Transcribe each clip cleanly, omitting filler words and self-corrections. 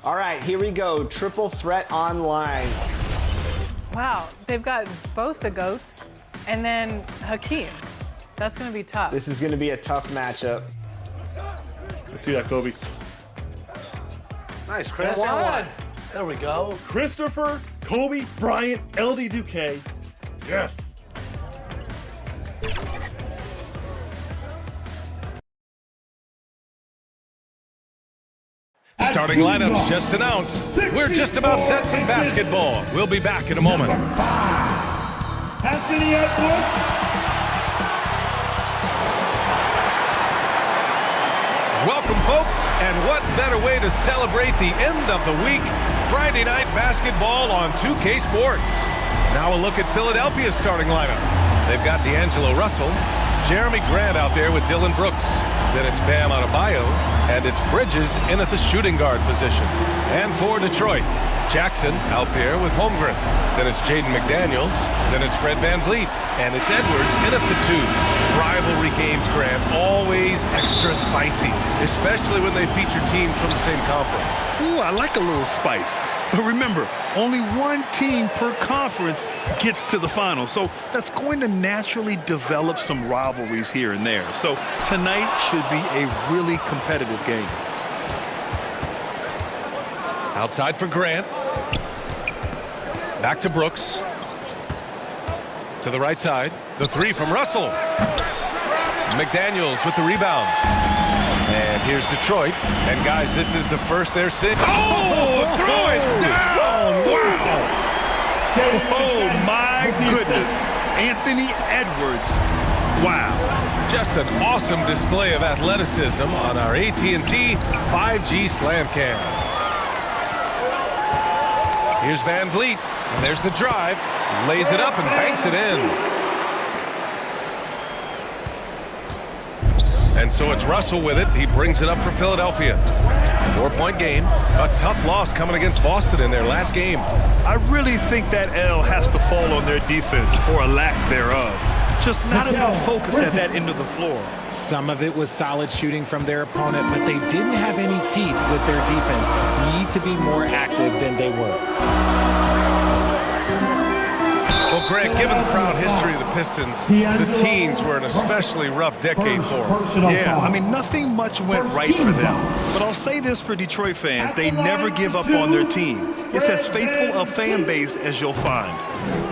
All right, here we go. Triple threat online. Wow, they've got both the GOATs and then Hakeem. That's going to be tough. This is going to be a tough matchup. Let's see that, Kobe. Nice, Chris. There we go. Christopher, Kobe Bryant, LD Duque. Yes. Starting lineups just announced. We're just about set for basketball. We'll be back in a moment. Anthony Edwards. Welcome, folks, and what better way to celebrate the end of the week? Friday night basketball on 2K Sports. Now a look at Philadelphia's starting lineup. They've got D'Angelo Russell, Jeremy Grant out there with Dylan Brooks. Then it's Bam Adebayo, and it's Bridges in at the shooting guard position. And for Detroit, Jackson out there with Holmgren. Then it's Jaden McDaniels. Then it's Fred VanVleet. And it's Edwards in at the 2. Rivalry games, Grant, always extra spicy, especially when they feature teams from the same conference. Ooh, I like a little spice. But remember, only one team per conference gets to the final. So that's going to naturally develop some rivalries here and there. So tonight should be a really competitive game. Outside for Grant. Back to Brooks. To the right side. The 3 from Russell. McDaniels with the rebound. And here's Detroit. And guys, this is the first they're seeing. Oh, throw it down! Wow! Oh, my goodness. Anthony Edwards. Wow. Just an awesome display of athleticism on our AT&T 5G Slam Cam. Here's VanVleet. And there's the drive. Lays it up and banks it in. And so it's Russell with it. He brings it up for Philadelphia. 4-point game. A tough loss coming against Boston in their last game. I really think that L has to fall on their defense, or a lack thereof. Just not enough focus at that end of the floor. Some of it was solid shooting from their opponent, but they didn't have any teeth with their defense. Need to be more active than they were. Well, Grant, given the proud history of the Pistons, the teens were an especially rough decade for them. Yeah, I mean, nothing much went right for them. But I'll say this for Detroit fans, they never give up on their team. It's as faithful a fan base as you'll find.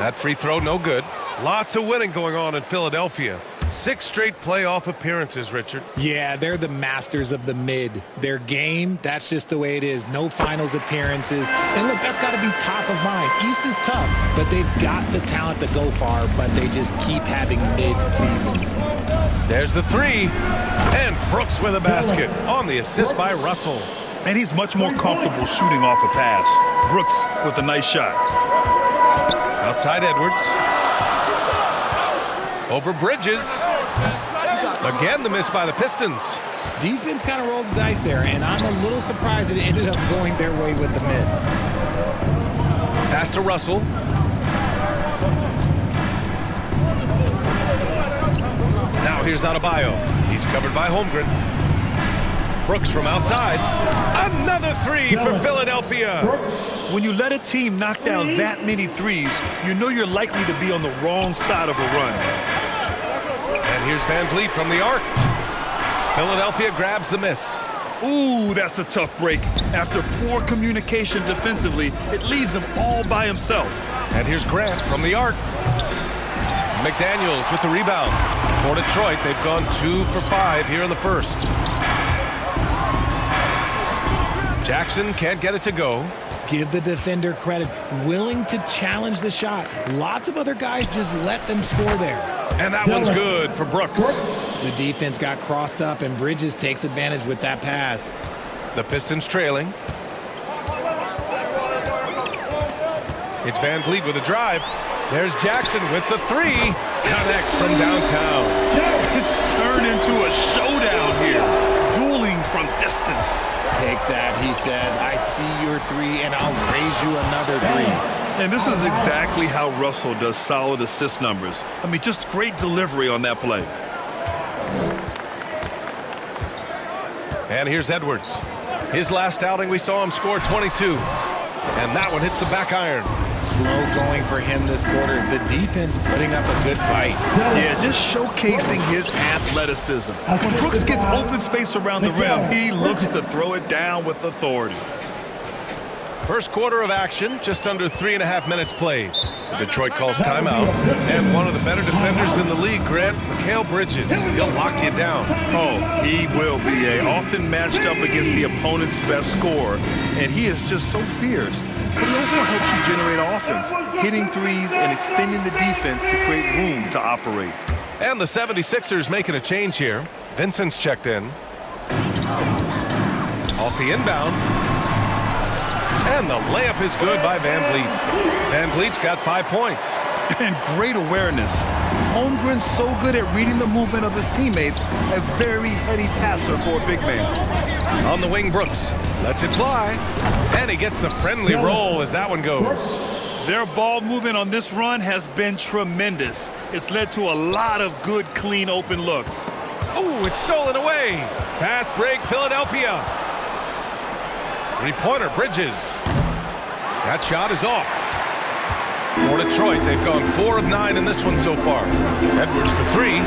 That free throw, no good. Lots of winning going on in Philadelphia. 6 straight playoff appearances, Richard. Yeah, they're the masters of the mid. Their game, that's just the way it is. No finals appearances. And look, that's got to be top of mind. East is tough, but they've got the talent to go far, but they just keep having mid seasons. There's the 3. And Brooks with a basket on the assist by Russell. And he's much more comfortable shooting off a pass. Brooks with a nice shot. Outside Edwards. Over Bridges. Again, the miss by the Pistons. Defense kind of rolled the dice there, and I'm a little surprised it ended up going their way with the miss. Pass to Russell. Now here's Adebayo. He's covered by Holmgren. Brooks from outside. Another 3 for Philadelphia. When you let a team knock down that many threes, you know you're likely to be on the wrong side of a run. And here's VanVleet from the arc. Philadelphia grabs the miss. Ooh, that's a tough break. After poor communication defensively, it leaves him all by himself. And here's Grant from the arc. McDaniels with the rebound. For Detroit, they've gone 2 for 5 here in the first. Jackson can't get it to go. Give the defender credit. Willing to challenge the shot. Lots of other guys just let them score there. And that one's good for Brooks. The defense got crossed up, and Bridges takes advantage with that pass. The Pistons trailing. It's VanVleet with a drive. There's Jackson with the 3. Connects from downtown. It's turned into a showdown here. Dueling from distance. Take that, he says. I see your 3, and I'll raise you another 3. And this is exactly how Russell does solid assist numbers. I mean, just great delivery on that play. And here's Edwards. His last outing, we saw him score 22. And that one hits the back iron. Slow going for him this quarter. The defense putting up a good fight. Yeah, just showcasing his athleticism. When Brooks gets open space around the rim, he looks to throw it down with authority. First quarter of action, just under 3.5 minutes played. The Detroit calls timeout. And one of the better defenders in the league, Grant, Mikal Bridges. He'll lock you down. Oh, he will be often matched up against the opponent's best scorer. And he is just so fierce. But he also helps you generate offense, hitting threes and extending the defense to create room to operate. And the 76ers making a change here. Vincent's checked in. Off the inbound. And the layup is good by Van Vliet. Van Vliet's got 5 points. And great awareness. Holmgren's so good at reading the movement of his teammates, a very heady passer for a big man. On the wing, Brooks lets it fly. And he gets the friendly roll as that one goes. Their ball movement on this run has been tremendous. It's led to a lot of good, clean, open looks. Oh, it's stolen away. Fast break, Philadelphia. Three-pointer, Bridges. That shot is off. For Detroit, they've gone 4 of 9 in this one so far. Edwards for 3.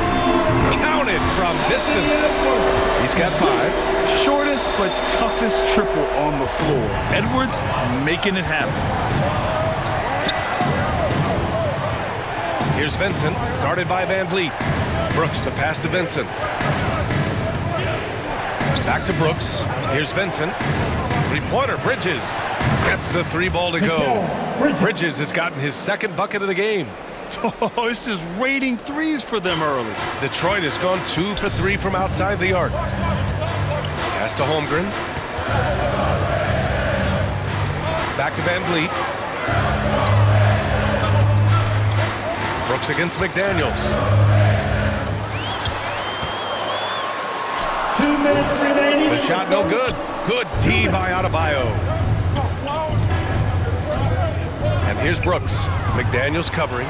Counted from distance. He's got 5. Shortest but toughest triple on the floor. Edwards making it happen. Here's Vincent, guarded by Van Vliet. Brooks, the pass to Vincent. Back to Brooks. Here's Vincent. Three-pointer, Bridges. Gets the 3-ball to go. Bridges has gotten his second bucket of the game. Oh, it's just raining threes for them early. Detroit has gone 2 for 3 from outside the arc. Pass to Holmgren. Back to Van Vliet. Brooks against McDaniels. 2 minutes remaining. The shot no good. Good D by Adebayo. And here's Brooks. McDaniels covering.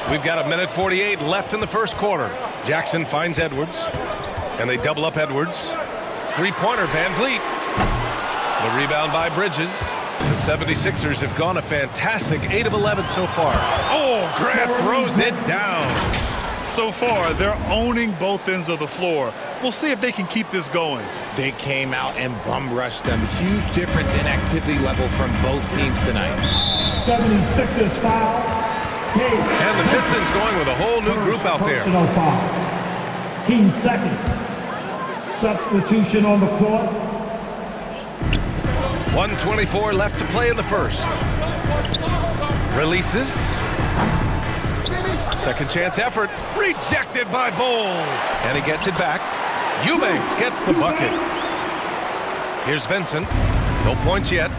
We've got 1:48 left in the first quarter. Jackson finds Edwards. And they double up Edwards. Three-pointer, Van Vliet. The rebound by Bridges. The 76ers have gone a fantastic 8 of 11 so far. Oh, Grant throws it down. So far, they're owning both ends of the floor. We'll see if they can keep this going. They came out and bum rushed them. Huge difference in activity level from both teams tonight. 76ers foul. And the Pistons going with a whole new group out there. Personal foul. Team second. Substitution on the court. 1:24 left to play in the first. Releases. Second chance effort. Rejected by Bowl. And he gets it back. Eubanks gets the bucket. Here's Vincent. No points yet.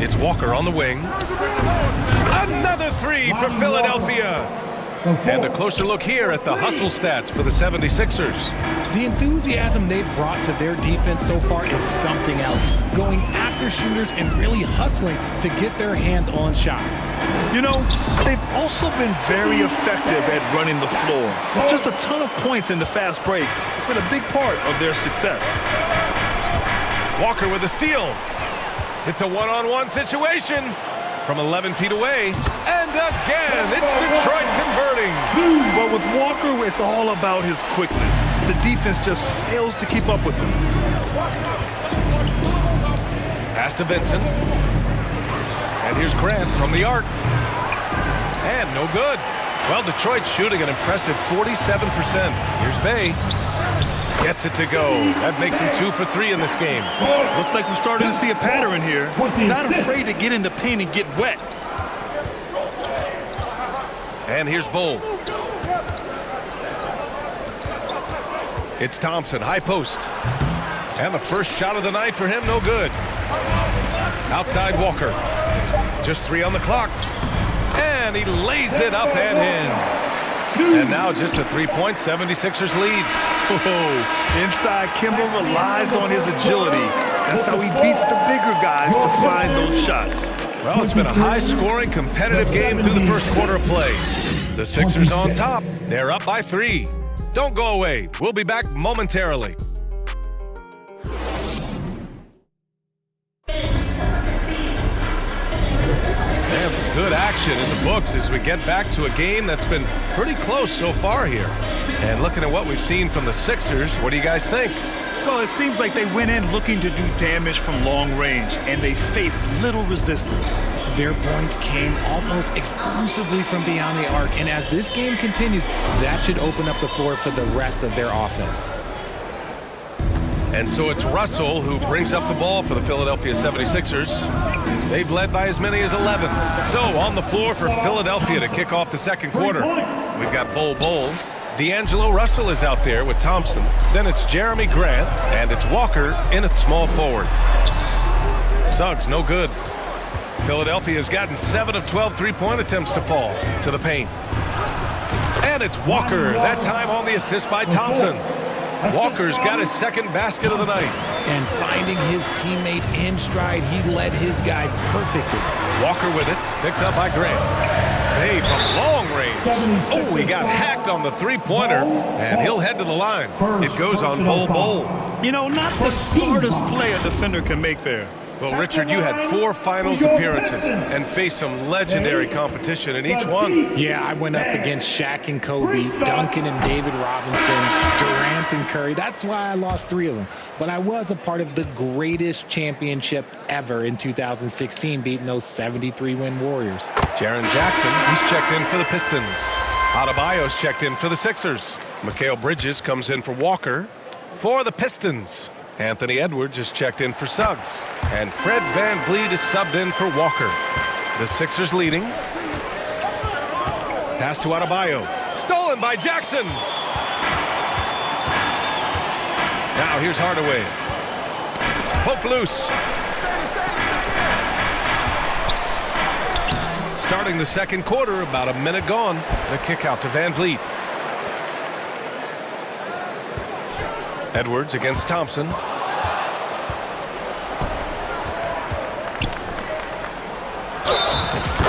It's Walker on the wing. Another 3 for Philadelphia. And a closer look here at the hustle stats for the 76ers. The enthusiasm they've brought to their defense so far is something else. Going after shooters and really hustling to get their hands on shots. You know, they've also been very effective at running the floor. Just a ton of points in the fast break. It's been a big part of their success. Walker with a steal. It's a one-on-one situation from 11 feet away. And again, it's Detroit converting. But with Walker, it's all about his quickness. The defense just fails to keep up with him. Pass to Vincent. And here's Grant from the arc. And no good. Well, Detroit shooting an impressive 47%. Here's Bay. Gets it to go. That makes him 2 for 3 in this game. Looks like we're starting to see a pattern here. Not afraid to get in the paint and get wet. And here's Bowl. It's Thompson, high post. And the first shot of the night for him, no good. Outside Walker. Just 3 on the clock. And he lays it up and in. And now just a 3-point 76ers lead. Oh, inside, Kimber relies on his agility. That's how he beats the bigger guys to find those shots. Well, it's been a high-scoring, competitive game through the first quarter of play. The Sixers on top. They're up by 3. Don't go away. We'll be back momentarily. And some good action in the books as we get back to a game that's been pretty close so far here. And looking at what we've seen from the Sixers, what do you guys think? Well, it seems like they went in looking to do damage from long range, and they faced little resistance. Their points came almost exclusively from beyond the arc, and as this game continues, that should open up the floor for the rest of their offense. And so it's Russell who brings up the ball for the Philadelphia 76ers. They've led by as many as 11. So on the floor for Philadelphia to kick off the second quarter. We've got Bol. D'Angelo Russell is out there with Thompson. Then it's Jeremy Grant, and it's Walker in at small forward. Suggs, no good. Philadelphia has gotten 7 of 12 three-point attempts to fall to the paint. And it's Walker, that time on the assist by Thompson. Walker's got his second basket of the night. And finding his teammate in stride, he led his guy perfectly. Walker with it, picked up by Grant. Hey, from long range. Oh, he got hacked on the three-pointer, and he'll head to the line. It goes on Bol. You know, not the smartest play a defender can make there. Well, Richard, you had 4 finals appearances and faced some legendary competition in each one. Yeah, I went up against Shaq and Kobe, Duncan and David Robinson, Durant and Curry. That's why I lost 3 of them. But I was a part of the greatest championship ever in 2016, beating those 73-win Warriors. Jaren Jackson, he's checked in for the Pistons. Adebayo's checked in for the Sixers. Mikal Bridges comes in for Walker for the Pistons. Anthony Edwards is checked in for Suggs. And Fred VanVleet is subbed in for Walker. The Sixers leading. Pass to Adebayo. Stolen by Jackson. Now here's Hardaway. Poke loose. Starting the second quarter, about a minute gone. The kick out to VanVleet. Edwards against Thompson.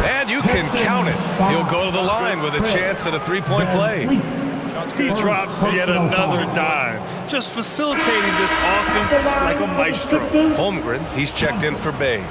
And you can count it. He'll go to the line with a chance at a three-point play. He drops yet another dime, just facilitating this offense like a maestro. Holmgren, he's checked in for Bay.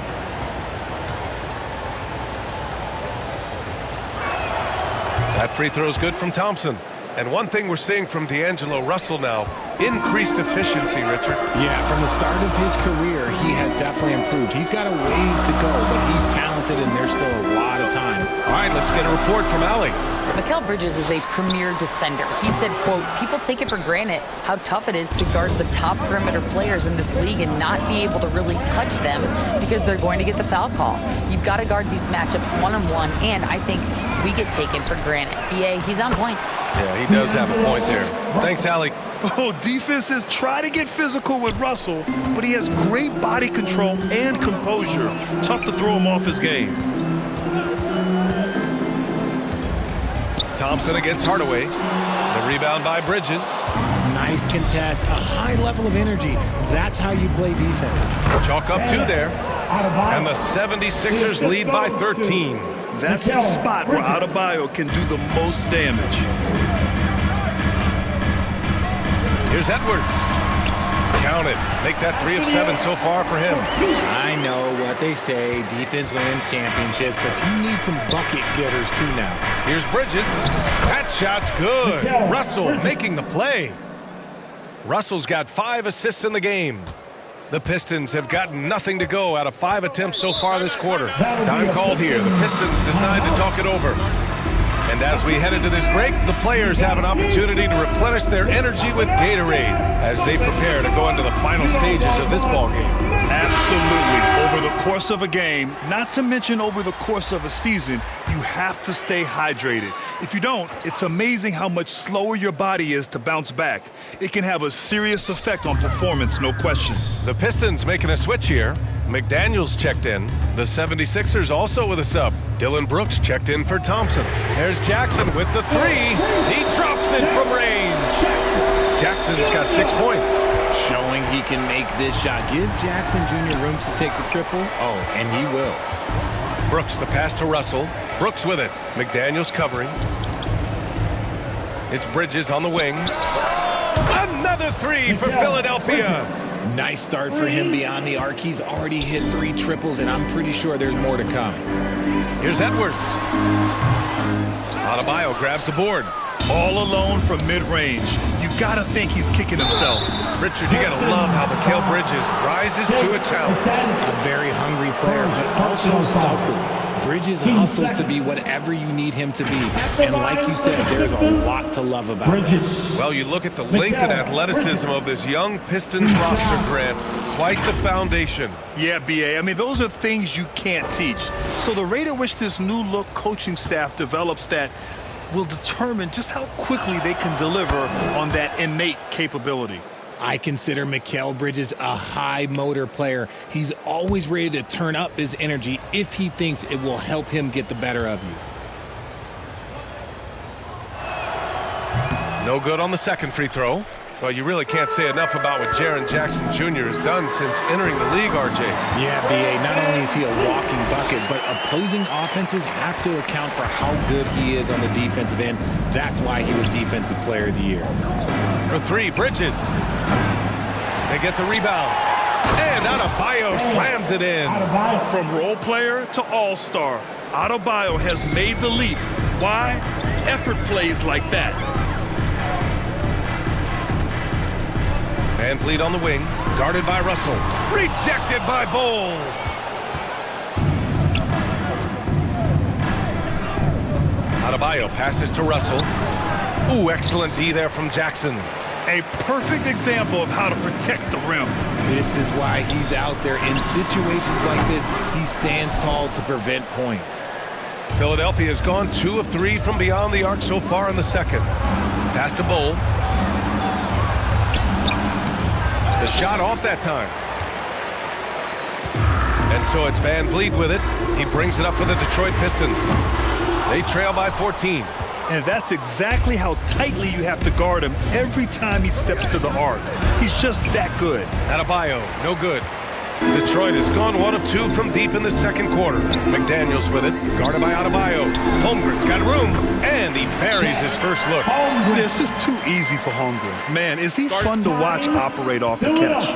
That free throw's good from Thompson. And one thing we're seeing from D'Angelo Russell now, increased efficiency, Richard. Yeah, from the start of his career, he has definitely improved. He's got a ways to go, but he's talented and there's still a lot of time. All right, let's get a report from Allie. Mikal Bridges is a premier defender. He said, quote, people take it for granted how tough it is to guard the top perimeter players in this league and not be able to really touch them because they're going to get the foul call. You've got to guard these matchups one-on-one, and I think we get taken for granted. BA, he's on point. Yeah, he does have a point there. Thanks, Allie. Oh, defenses try to get physical with Russell, but he has great body control and composure. Tough to throw him off his game. Thompson against Hardaway. The rebound by Bridges. Nice contest, a high level of energy. That's how you play defense. Chalk up 2 there. And the 76ers lead by 13. That's the spot where Adebayo can do the most damage. Here's Edwards. Count it. Make that 3 of 7 so far for him. I know what they say, defense wins championships, but you need some bucket getters too now. Here's Bridges. That shot's good. Russell making the play. Russell's got 5 assists in the game. The Pistons have gotten nothing to go out of 5 attempts so far this quarter. Time called here. The Pistons decide to talk it over. And as we head into this break, the players have an opportunity to replenish their energy with Gatorade as they prepare to go into the final stages of this ballgame. Absolutely. Over the course of a game, not to mention over the course of a season, you have to stay hydrated. If you don't, it's amazing how much slower your body is to bounce back. It can have a serious effect on performance, no question. The Pistons making a switch here. McDaniels checked in. The 76ers also with a sub. Dylan Brooks checked in for Thompson. There's Jackson with the 3. He drops it from range. Jackson's got 6 points. Showing he can make this shot. Give Jackson Jr. room to take the triple. Oh, and he will. Brooks, the pass to Russell. Brooks with it. McDaniels covering. It's Bridges on the wing. Another three for Philadelphia. Nice start for him beyond the arc. He's already hit 3 triples, and I'm pretty sure there's more to come. Here's Edwards. Adebayo grabs the board. All alone from mid-range. You gotta think he's kicking himself. Richard, you gotta love how Mikal Bridges rises to a challenge. A very hungry player, but also selfless. Bridges hustles to be whatever you need him to be. And like you said, there's a lot to love about him. Well, you look at the length and athleticism of this young Pistons roster, Grant. Quite the foundation. Yeah, B.A. I mean, those are things you can't teach. So the rate at which this new-look coaching staff develops that will determine just how quickly they can deliver on that innate capability. I consider Mikal Bridges a high motor player. He's always ready to turn up his energy if he thinks it will help him get the better of you. No good on the second free throw. Well, you really can't say enough about what Jaren Jackson Jr. has done since entering the league, RJ. Yeah, B.A., not only is he a walking bucket, but opposing offenses have to account for how good he is on the defensive end. That's why he was Defensive Player of the Year. For 3, Bridges. They get the rebound. And Adebayo slams it in. From role player to all-star, Adebayo has made the leap. Why? Effort plays like that. Van Vliet on the wing, guarded by Russell. Rejected by Bol. Adebayo passes to Russell. Ooh, excellent D there from Jackson. A perfect example of how to protect the rim. This is why he's out there. In situations like this, he stands tall to prevent points. Philadelphia has gone 2 of 3 from beyond the arc so far in the second. Pass to Bol. The shot off that time. And so it's Van Vliet with it. He brings it up for the Detroit Pistons. They trail by 14. And that's exactly how tightly you have to guard him every time he steps to the arc. He's just that good. Adebayo, no good. Detroit has gone 1 of 2 from deep in the second quarter. McDaniels with it, guarded by Adebayo. Holmgren's got room, and he buries his first look. It's just too easy for Holmgren. Man, is he fun to watch operate off the catch.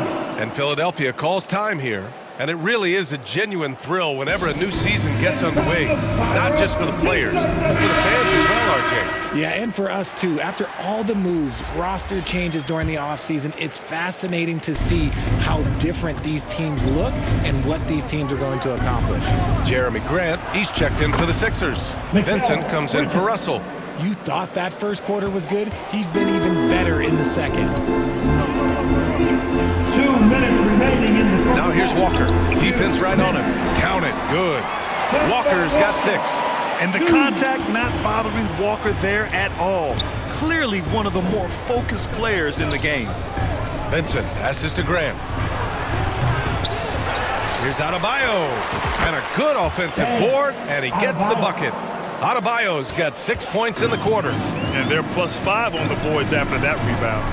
And Philadelphia calls time here. And it really is a genuine thrill whenever a new season gets underway. Not just for the players, but for the fans as well, RJ. Yeah, and for us too. After all the moves, roster changes during the offseason, it's fascinating to see how different these teams look and what these teams are going to accomplish. Jeremy Grant, he's checked in for the Sixers. Vincent comes in for Russell. You thought that first quarter was good? He's been even better in the second. 2 minutes remaining in the first. Now here's Walker. Defense right on him. Count it. Good. Walker's got 6. And the contact not bothering Walker there at all. Clearly one of the more focused players in the game. Vincent passes to Grant. Here's Adebayo. And a good offensive board, and he gets the bucket. Adebayo's got 6 points in the quarter. And they're +5 on the boards after that rebound.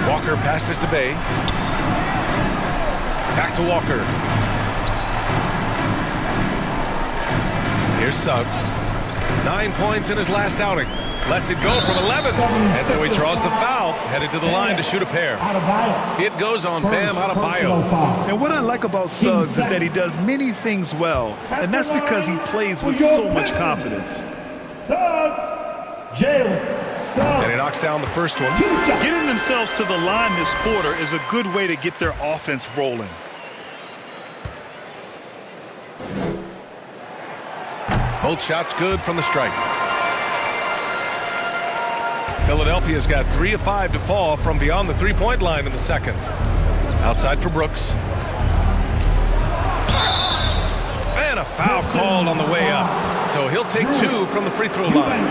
Walker passes to Bay. Back to Walker. Here's Suggs. 9 points in his last outing. Lets it go from 11. And so he draws the foul, headed to the line to shoot a pair. It goes on Bam Adebayo. And what I like about Suggs is that he does many things well. And that's because he plays with so much confidence. Suggs. Jalen Suggs. And he knocks down the first one. Getting themselves to the line this quarter is a good way to get their offense rolling. Both shots good from the stripe. Philadelphia's got 3 of 5 to fall from beyond the three-point line in the second. Outside for Brooks. And a foul called on the way up. So he'll take 2 from the free throw line.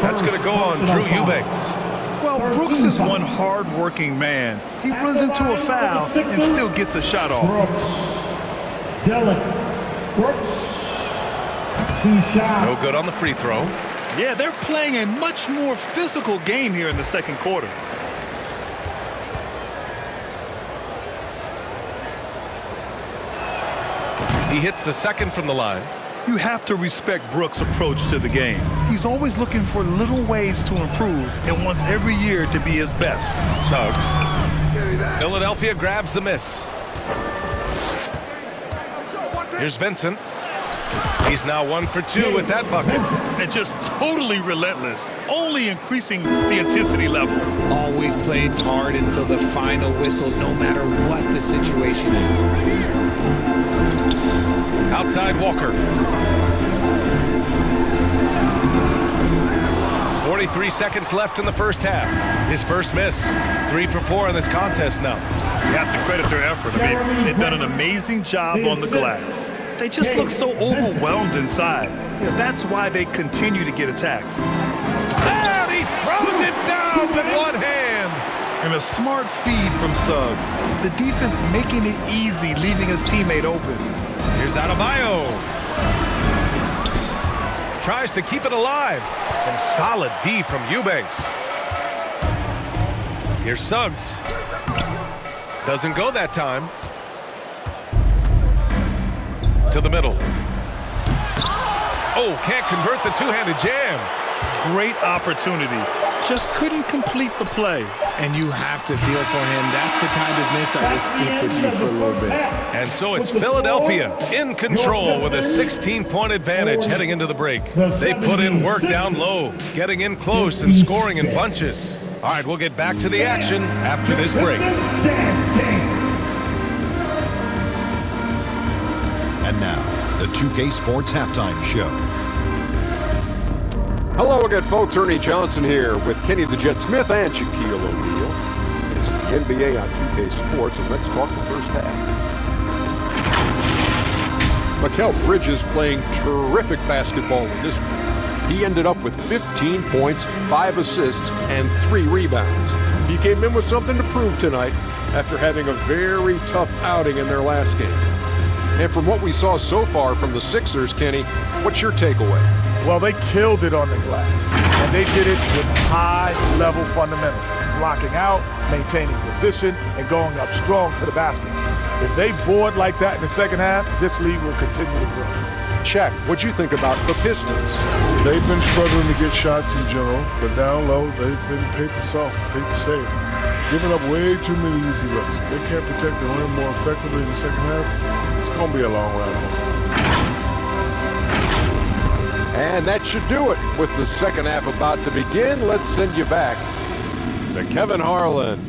That's going to go on Drew Eubanks. Well, Brooks is one hard-working man. He runs into a foul and still gets a shot off. Brooks. 2 shots. No good on the free throw. Yeah, they're playing a much more physical game here in the second quarter. He hits the second from the line. You have to respect Brooks' approach to the game. He's always looking for little ways to improve and wants every year to be his best. Suggs. Philadelphia grabs the miss. Here's Vincent. He's now 1 for 2 with that bucket. And just totally relentless, only increasing the intensity level. Always plays hard until the final whistle, no matter what the situation is. Outside Walker. 43 seconds left in the first half. His first miss. 3 for 4 in this contest now. You have to credit their effort. I mean, they've done an amazing job on the glass. They just look so overwhelmed inside. You know, that's why they continue to get attacked. And he throws it down with one hand. And a smart feed from Suggs. The defense making it easy, leaving his teammate open. Here's Adebayo. Tries to keep it alive. Some solid D from Eubanks. Here's Suggs. Doesn't go that time. To the middle. Oh, can't convert the two-handed jam. Great opportunity. Just couldn't complete the play. And you have to feel for him. That's the kind of miss that will stick with you for a little bit. And so it's Philadelphia in control with a 16-point advantage heading into the break. They put in work down low, getting in close and scoring in bunches. All right, we'll get back to the action after this break. And now, the 2K Sports Halftime Show. Hello again, folks. Ernie Johnson here with Kenny the Jet Smith and Shaquille O'Neal. It's the NBA on 2K Sports, and let's talk the first half. Mikal Bridges playing terrific basketball in this one. He ended up with 15 points, 5 assists, and 3 rebounds. He came in with something to prove tonight after having a very tough outing in their last game. And from what we saw so far from the Sixers, Kenny, what's your takeaway? Well, they killed it on the glass, and they did it with high-level fundamentals, blocking out, maintaining position, and going up strong to the basket. If they board like that in the second half, this league will continue to grow. Check. What'd you think about the Pistons? They've been struggling to get shots in general, but down low, they've been paper soft, hate to say it. Giving up way too many easy looks. If they can't protect the rim more effectively in the second half, it's going to be a long ride home. And that should do it. With the second half about to begin, let's send you back to Kevin Harlan.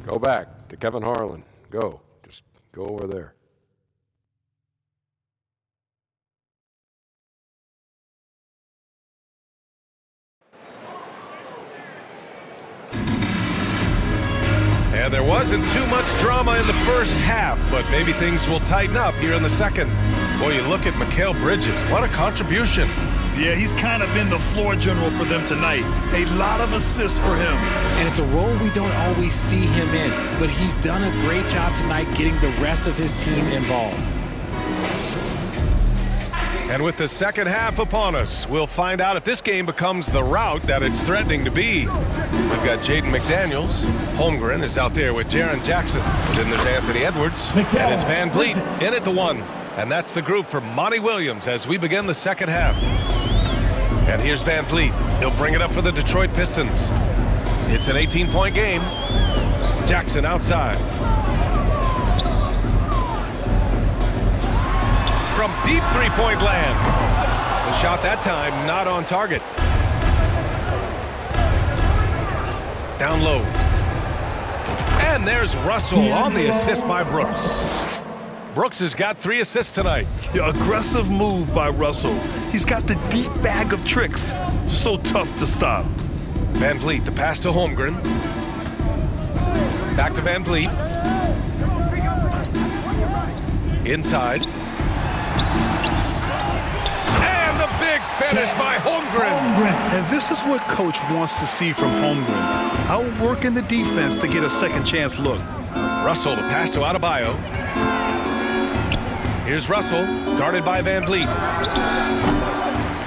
Go back to Kevin Harlan. Go. Just go over there. And there wasn't too much drama in the first half, but maybe things will tighten up here in the second. Boy, you look at Mikal Bridges. What a contribution. Yeah, he's kind of been the floor general for them tonight. A lot of assists for him. And it's a role we don't always see him in, but he's done a great job tonight getting the rest of his team involved. And with the second half upon us, we'll find out if this game becomes the rout that it's threatening to be. We've got Jaden McDaniels. Holmgren is out there with Jaren Jackson. Then there's Anthony Edwards. And it's Van Vliet in at the 1. And that's the group for Monty Williams as we begin the second half. And here's Van Vliet. He'll bring it up for the Detroit Pistons. It's an 18-point game. Jackson outside. From deep three-point land. The shot that time not on target. Down low. And there's Russell on the assist by Brooks. Brooks has got 3 assists tonight. Yeah, aggressive move by Russell. He's got the deep bag of tricks. So tough to stop. Van Vliet, the pass to Holmgren. Back to Van Vliet. Inside. And the big finish by Holmgren. And this is what Coach wants to see from Holmgren. Outworking the defense to get a second chance look. Russell, the pass to Adebayo. Here's Russell, guarded by Van Vliet.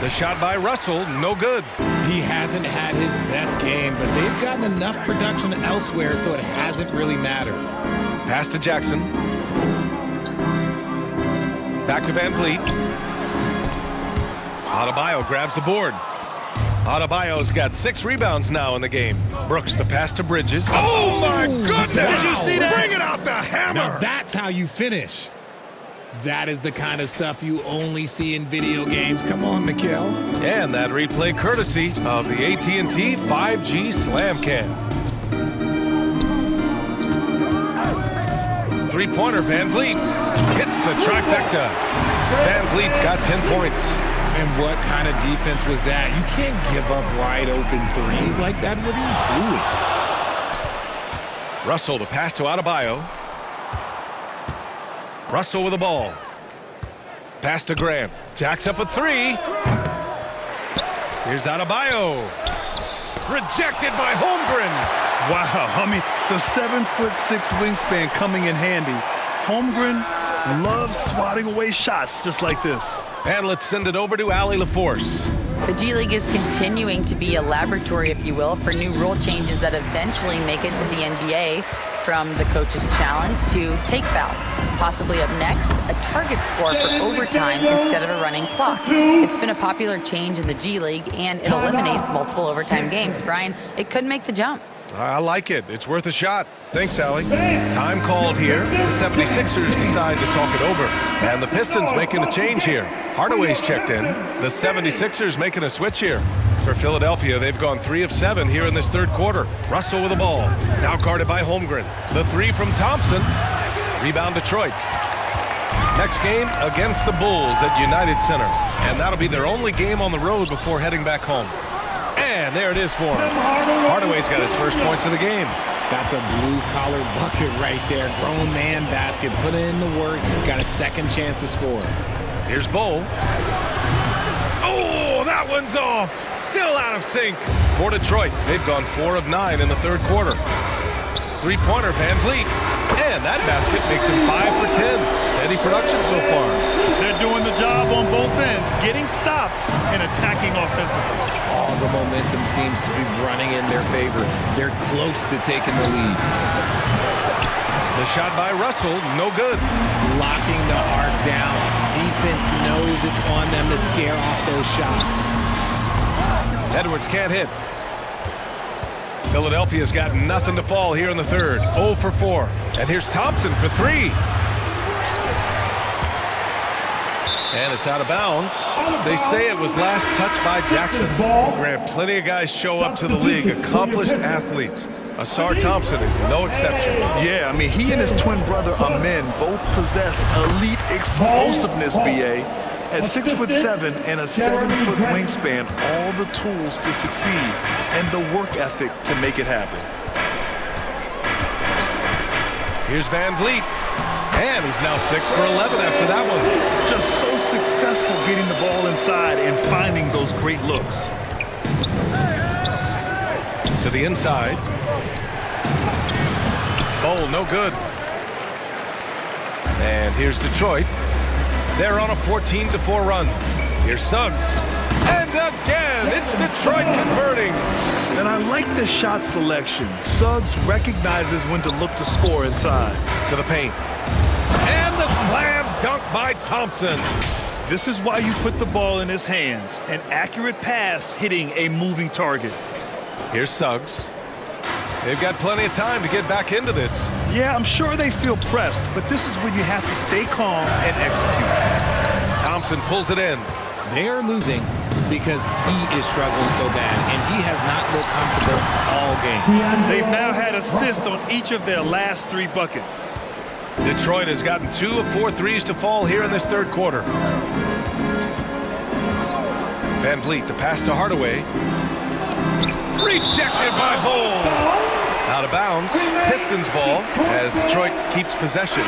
The shot by Russell, no good. He hasn't had his best game, but they've gotten enough production elsewhere, so it hasn't really mattered. Pass to Jackson. Back to Van Vliet. Adebayo grabs the board. Adebayo's got 6 rebounds now in the game. Brooks, the pass to Bridges. Oh, my goodness! Did you see that? Bring it out the hammer! Now that's how you finish. That is the kind of stuff you only see in video games. Come on, Mikhail. And that replay courtesy of the AT&T 5G Slam Cam. Three-pointer, Van Vliet hits the trifecta. Van Vliet's got 10 points. And what kind of defense was that? You can't give up wide open threes like that. What are you doing? Russell, the pass to Adebayo. Russell with the ball. Pass to Grant. Jacks up a 3. Here's Adebayo. Rejected by Holmgren. Wow, I mean, the 7'6" wingspan coming in handy. Holmgren loves swatting away shots just like this. And let's send it over to Allie LaForce. The G League is continuing to be a laboratory, if you will, for new rule changes that eventually make it to the NBA, from the coach's challenge to take foul. Possibly up next, a target score for overtime instead of a running clock. It's been a popular change in the G League, and it eliminates multiple overtime games. Brian, it could make the jump. I like it. It's worth a shot. Thanks, Allie. Time called here. The 76ers decide to talk it over. And the Pistons making a change here. Hardaway's checked in. The 76ers making a switch here. For Philadelphia, they've gone 3 of 7 here in this third quarter. Russell with the ball. Now guarded by Holmgren. The 3 from Thompson. Rebound Detroit. Next game against the Bulls at United Center. And that'll be their only game on the road before heading back home. And there it is for him. Hardaway's got his first points of the game. That's a blue-collar bucket right there. Grown man basket. Put in the work. Got a second chance to score. Here's Bull. Oh, that one's off. Still out of sync. For Detroit, they've gone 4 of 9 in the third quarter. Three-pointer, Van Vliet. And that basket makes him 5 for 10. Steady production so far. They're doing the job on both ends, getting stops and attacking offensively. All the momentum seems to be running in their favor. They're close to taking the lead. The shot by Russell, no good. Locking the arc down. Defense knows it's on them to scare off those shots. Edwards can't hit. Philadelphia's got nothing to fall here in the third. 0 for 4. And here's Thompson for 3. And it's out of bounds. They say it was last touched by Jackson. Grant, plenty of guys show up to the league, accomplished athletes. Asar Thompson is no exception. Yeah, I mean, he and his twin brother Amin both possess elite explosiveness, BA. At 6'7" and a 7-foot wingspan, all the tools to succeed and the work ethic to make it happen. Here's Van Vliet. And he's now 6 for 11 after that one. Just so successful getting the ball inside and finding those great looks. To the inside. Foul, no good. And here's Detroit. They're on a 14-4 run. Here's Suggs. And again, it's Detroit converting. And I like the shot selection. Suggs recognizes when to look to score inside. To the paint. And the slam dunk by Thompson. This is why you put the ball in his hands. An accurate pass hitting a moving target. Here's Suggs. They've got plenty of time to get back into this. Yeah, I'm sure they feel pressed, but this is when you have to stay calm and execute. Thompson pulls it in. They're losing because he is struggling so bad, and he has not looked comfortable all game. They've now had assists on each of their last 3 buckets. Detroit has gotten 2 of 4 threes to fall here in this third quarter. Van Vliet, the pass to Hardaway. Rejected by Bull. Out of bounds. Pistons ball as Detroit keeps possession.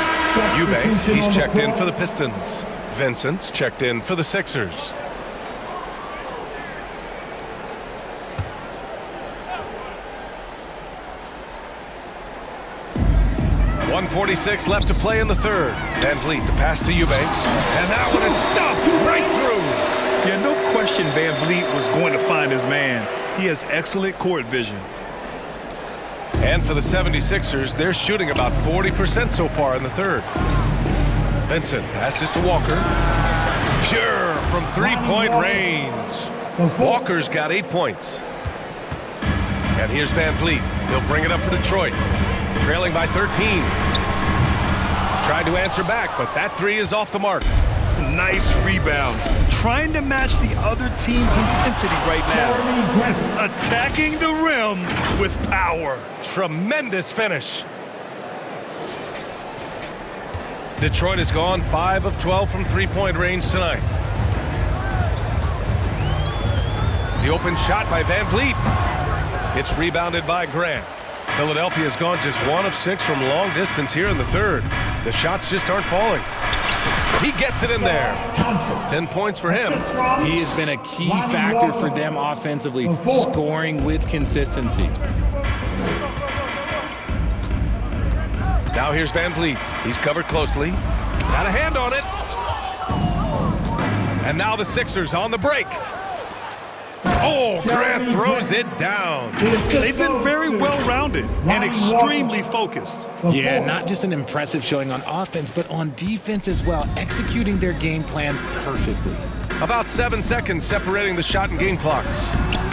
Eubanks, he's checked in for the Pistons. Vincent's checked in for the Sixers. .146 left to play in the third. Van Vliet, the pass to Eubanks. And that one is stuffed right through. Yeah, no question Van Vliet was going to find his man. He has excellent court vision. And for the 76ers, they're shooting about 40% so far in the third. Vincent passes to Walker. Pure from three-point range. Walker's got 8 points. And here's Van Vliet. He'll bring it up for Detroit. Trailing by 13. Tried to answer back, but that three is off the mark. Nice rebound. Trying to match the other team's intensity right now. Attacking the rim with power. Tremendous finish. Detroit has gone 5 of 12 from three-point range tonight. The open shot by Van Vliet. It's rebounded by Grant. Philadelphia has gone just 1 of 6 from long distance here in the third. The shots just aren't falling. He gets it in there. 10 points for him. He has been a key factor for them offensively, scoring with consistency. Now here's Van Vliet. He's covered closely. Got a hand on it. And now the Sixers on the break. Oh, Grant throws it down. They've been very well-rounded and extremely focused. Yeah, not just an impressive showing on offense, but on defense as well, executing their game plan perfectly. About 7 seconds separating the shot and game clocks.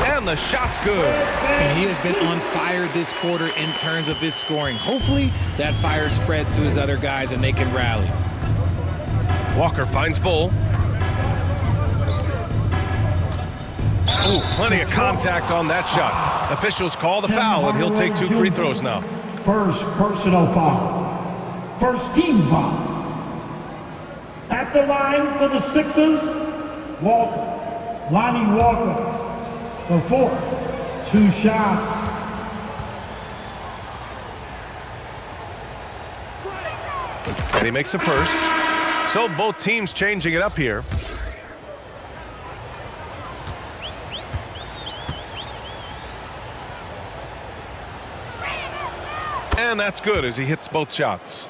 And the shot's good. And he has been on fire this quarter in terms of his scoring. Hopefully, that fire spreads to his other guys and they can rally. Walker finds Bull. Ooh, plenty of contact on that shot. Officials call the foul, and he'll take 2 free throws now. First personal foul. First team foul. At the line for the Sixers, Walker. Lonnie Walker. The 4. 2 shots. And he makes a first. So both teams changing it up here. And that's good as he hits both shots.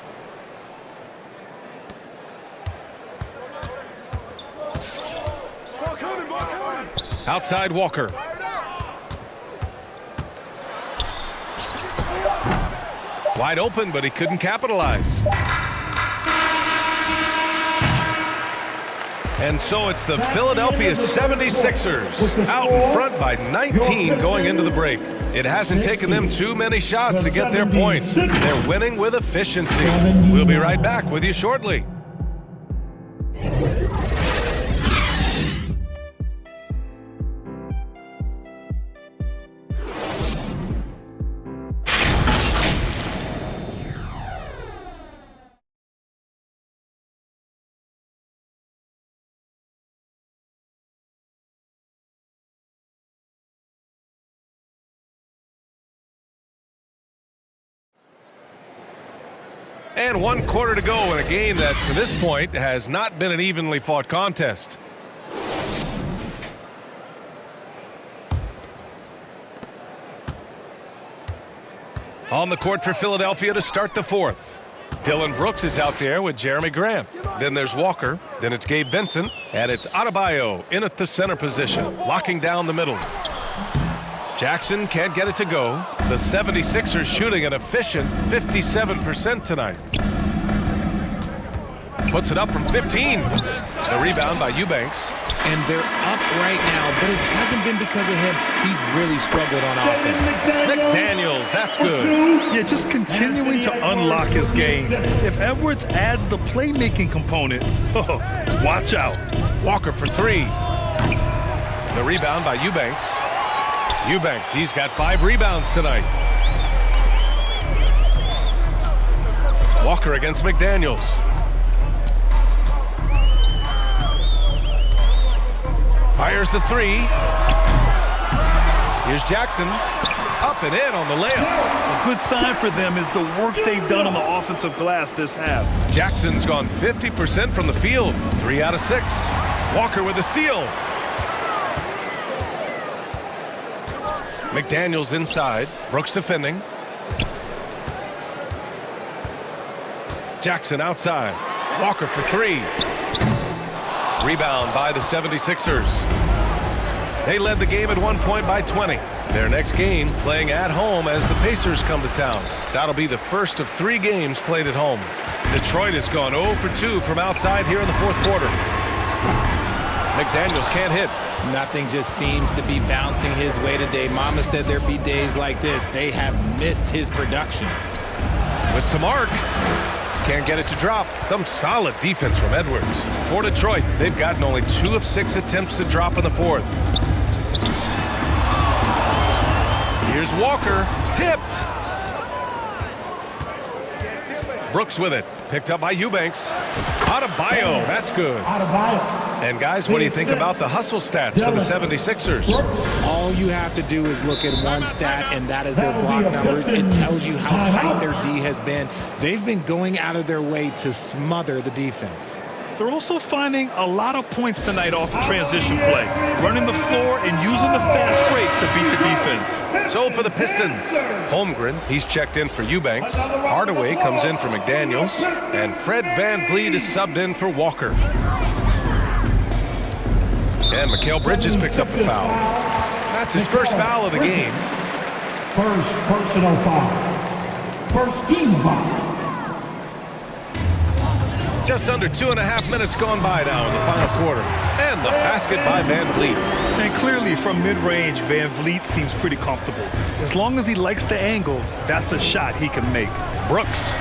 Outside Walker. Wide open, but he couldn't capitalize. And so it's the Philadelphia 76ers out in front by 19 going into the break. It hasn't taken them too many shots to get their points. They're winning with efficiency. We'll be right back with you shortly. And 1 quarter to go in a game that, to this point, has not been an evenly fought contest. On the court for Philadelphia to start the 4th. Dylan Brooks is out there with Jeremy Grant. Then there's Walker. Then it's Gabe Vincent. And it's Adebayo in at the center position, locking down the middle. Jackson can't get it to go. The 76ers shooting an efficient 57% tonight. Puts it up from 15. The rebound by Eubanks. And they're up right now, but it hasn't been because of him. He's really struggled on offense. McDaniels, that's good. Yeah, just continuing to unlock his game. If Edwards adds the playmaking component, watch out. Walker for 3. The rebound by Eubanks. Eubanks, he's got 5 rebounds tonight. Walker against McDaniels. Fires the 3. Here's Jackson. Up and in on the layup. A good sign for them is the work they've done on the offensive glass this half. Jackson's gone 50% from the field. 3 out of 6. Walker with a steal. McDaniels inside. Brooks defending. Jackson outside. Walker for 3. Rebound by the 76ers. They led the game at one point by 20. Their next game playing at home as the Pacers come to town. That'll be the first of 3 games played at home. Detroit has gone 0 for 2 from outside here in the fourth quarter. McDaniels can't hit. Nothing just seems to be bouncing his way today. Mama said there'd be days like this. They have missed his production. With some arc. Can't get it to drop. Some solid defense from Edwards. For Detroit, they've gotten only 2 of 6 attempts to drop in the fourth. Here's Walker. Tipped. Brooks with it. Picked up by Eubanks. Adebayo. That's good. And guys, what do you think about the hustle stats for the 76ers? All you have to do is look at one stat, and that is their block numbers. It tells you how tight their D has been. They've been going out of their way to smother the defense. They're also finding a lot of points tonight off of transition play, running the floor and using the fast break to beat the defense. So for the Pistons, Holmgren, he's checked in for Eubanks. Hardaway comes in for McDaniels. And Fred VanVleet is subbed in for Walker. And Mikal Bridges picks up the foul. That's his first foul of the game. First personal foul. First team foul. Just under 2.5 minutes gone by now in the final quarter. And the basket by VanVleet. And clearly from mid-range, VanVleet seems pretty comfortable. As long as he likes the angle, that's a shot he can make. Brooks.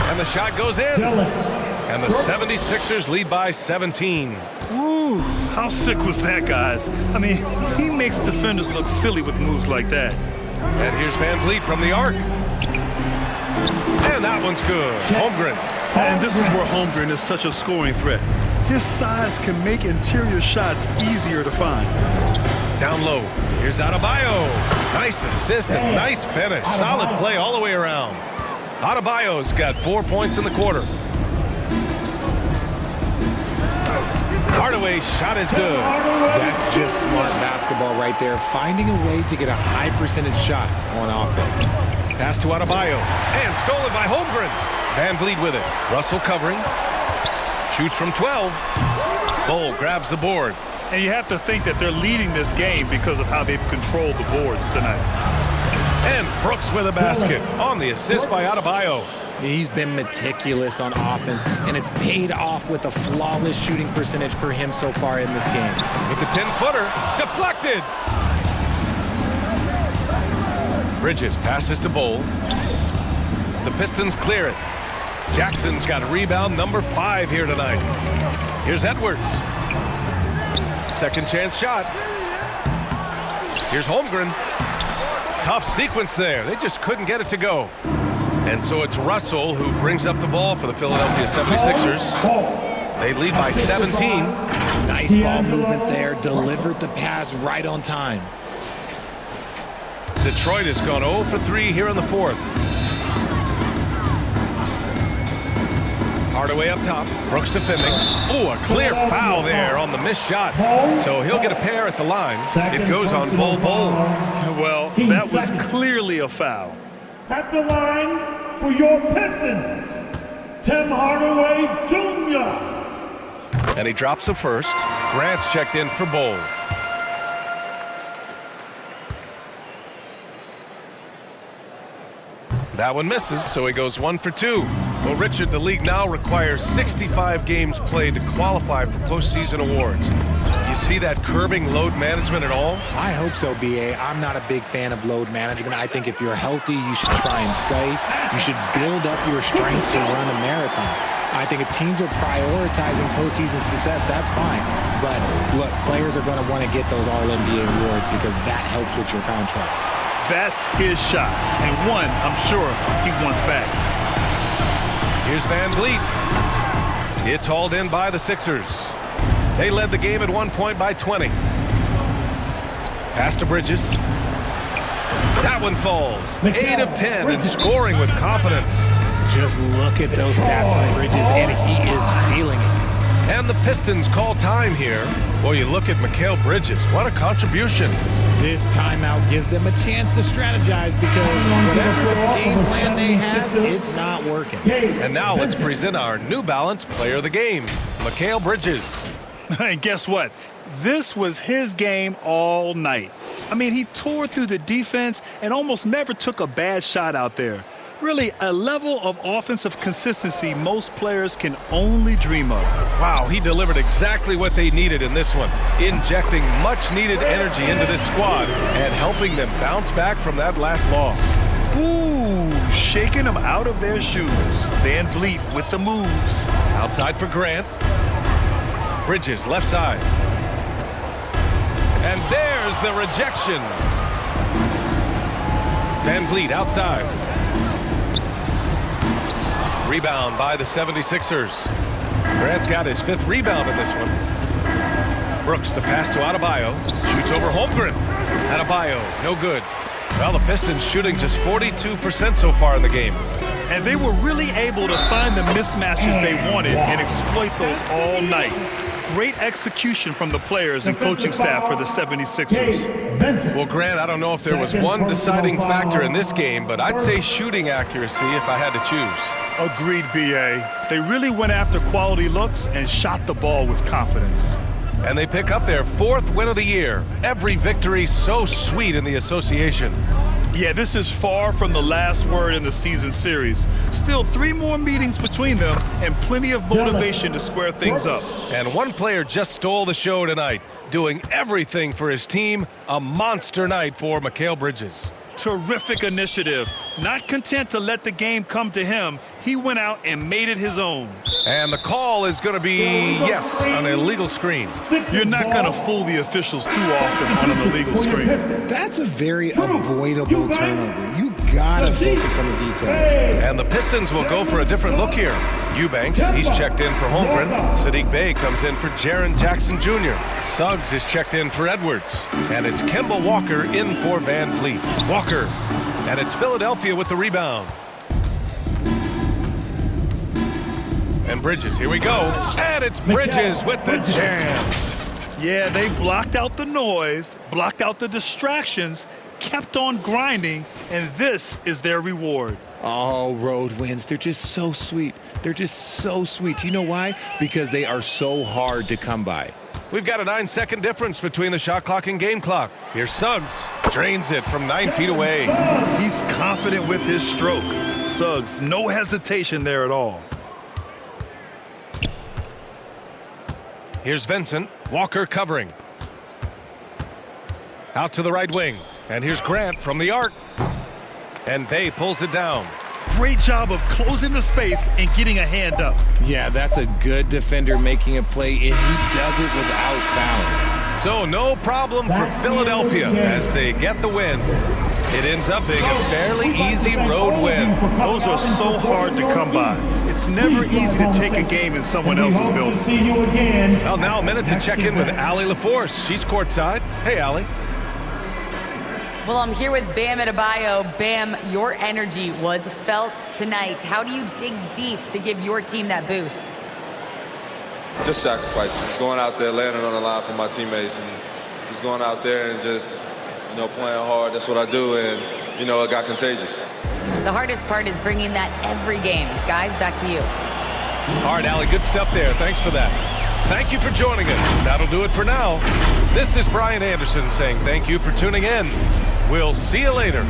And the shot goes in. And the 76ers lead by 17. Ooh, how sick was that, guys? I mean, he makes defenders look silly with moves like that. And here's VanVleet from the arc. And that one's good. Holmgren. And this is where Holmgren is such a scoring threat. His size can make interior shots easier to find. Down low. Here's Adebayo. Nice assist and nice finish. Solid play all the way around. Adebayo's got 4 points in the quarter. Hardaway's shot is good. That's just smart basketball right there. Finding a way to get a high percentage shot on offense. Pass to Adebayo. And stolen by Holmgren. VanVleet with it. Russell covering. Shoots from 12. Bull grabs the board. And you have to think that they're leading this game because of how they've controlled the boards tonight. And Brooks with a basket on the assist by Adebayo. He's been meticulous on offense, and it's paid off with a flawless shooting percentage for him so far in this game. With the 10-footer, deflected. Bridges passes to Bull. The Pistons clear it. Jackson's got rebound number 5 here tonight. Here's Edwards. Second chance shot. Here's Holmgren. Tough sequence there. They just couldn't get it to go. And so it's Russell who brings up the ball for the Philadelphia 76ers. They lead by 17. Nice ball movement there. Delivered the pass right on time. Detroit has gone 0 for 3 here in the fourth. Hardaway up top. Brooks defending. Oh, a clear foul there on the missed shot. So he'll get a pair at the line. It goes on Bull. Well, that was clearly a foul. At the line for your Pistons, Tim Hardaway Jr. And he drops the first. Grant's checked in for Bull. That one misses, so he goes 1 for 2. Well, Richard, the league now requires 65 games played to qualify for postseason awards. You see that curbing load management at all? I hope so, B.A. I'm not a big fan of load management. I think if you're healthy, you should try and play. You should build up your strength to run a marathon. I think if teams are prioritizing postseason success, that's fine. But, look, players are going to want to get those All-NBA awards because that helps with your contract. That's his shot, and one I'm sure he wants back. Here's VanVleet. It's hauled in by the Sixers. They led the game at one point by 20. Pass to Bridges. That one falls. 8 of 10 and scoring with confidence. Just look at those stats from Bridges, and he is feeling it. And the Pistons call time here. Well, you look at Mikal Bridges. What a contribution. This timeout gives them a chance to strategize because whatever game plan they have, it's not working. And now let's present our New Balance player of the game, Mikal Bridges. And guess what? This was his game all night. I mean, he tore through the defense and almost never took a bad shot out there. Really, a level of offensive consistency most players can only dream of. Wow, he delivered exactly what they needed in this one, injecting much-needed energy into this squad and helping them bounce back from that last loss. Ooh, shaking them out of their shoes. Van Vliet with the moves. Outside for Grant. Bridges, left side. And there's the rejection. Van Vliet outside. Rebound by the 76ers. Grant's got his 5th rebound in this one. Brooks, the pass to Adebayo. Shoots over Holmgren. Adebayo, no good. Well, the Pistons shooting just 42% so far in the game. And they were really able to find the mismatches they wanted and exploit those all night. Great execution from the players and coaching staff for the 76ers. Well, Grant, I don't know if there was one deciding factor in this game, but I'd say shooting accuracy if I had to choose. Agreed, B.A. They really went after quality looks and shot the ball with confidence. And they pick up their 4th win of the year. Every victory so sweet in the association. Yeah, this is far from the last word in the season series. Still 3 more meetings between them and plenty of motivation to square things up. And one player just stole the show tonight, doing everything for his team. A monster night for Mikal Bridges. Terrific initiative. Not content to let the game come to him, he went out and made it his own. And the call is going to be, yes, an illegal screen. You're not going to fool the officials too often on an illegal screen. That's a very avoidable turnover. You gotta focus on the details. And the Pistons will go for a different look here. Eubanks, he's checked in for Holmgren. Sadiq Bey comes in for Jaren Jackson Jr. Suggs is checked in for Edwards. And it's Kemba Walker in for Van Vliet. Walker. And it's Philadelphia with the rebound. And Bridges, here we go. And it's Bridges with the jam. Yeah, they blocked out the noise, blocked out the distractions, kept on grinding, and this is their reward. Oh, road wins. They're just so sweet. They're just so sweet. You know why? Because they are so hard to come by. We've got a 9-second difference between the shot clock and game clock. Here's Suggs. Drains it from 9 feet away. He's confident with his stroke. Suggs, no hesitation there at all. Here's Vincent. Walker covering. Out to the right wing. And here's Grant from the arc. And Bey pulls it down. Great job of closing the space and getting a hand up. Yeah, that's a good defender making a play, and he does it without fouling. So no problem for Philadelphia as they get the win. It ends up being a fairly easy road win. Those are so hard to come by. It's never easy to take a game in someone else's building. Well, now a minute to check in with Allie LaForce. She's courtside. Hey, Allie. Well, I'm here with Bam Adebayo. Bam, your energy was felt tonight. How do you dig deep to give your team that boost? Just sacrifices. Just going out there, laying it on the line for my teammates, and just going out there and just, playing hard. That's what I do, and, it got contagious. The hardest part is bringing that every game. Guys, back to you. All right, Allie, good stuff there. Thanks for that. Thank you for joining us. That'll do it for now. This is Brian Anderson saying thank you for tuning in. We'll see you later.